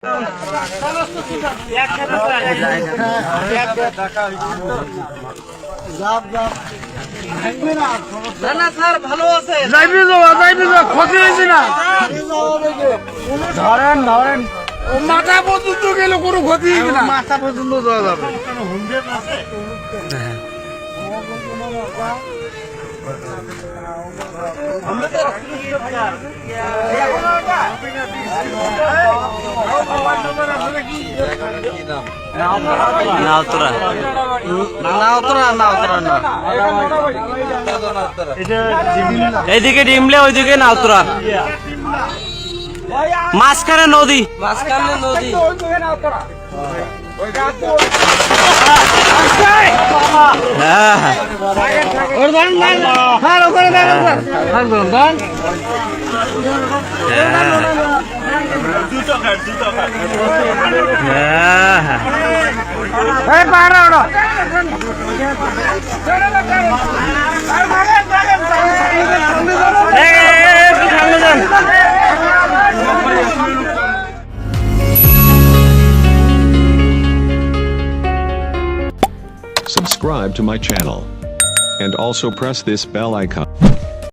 ক্ষতি হয়েছে না, ধরেন ধরেন মাথা পর্যন্ত গেলে কোনো ক্ষতি হয়েছে না, মাথা পর্যন্ত দেওয়া যাবে। এইদিকে ডিমলে ওইদিকে নাউতরা, মাঝখানে নদী, মাঝখানে নদী। Subscribe to my channel and also press this bell icon.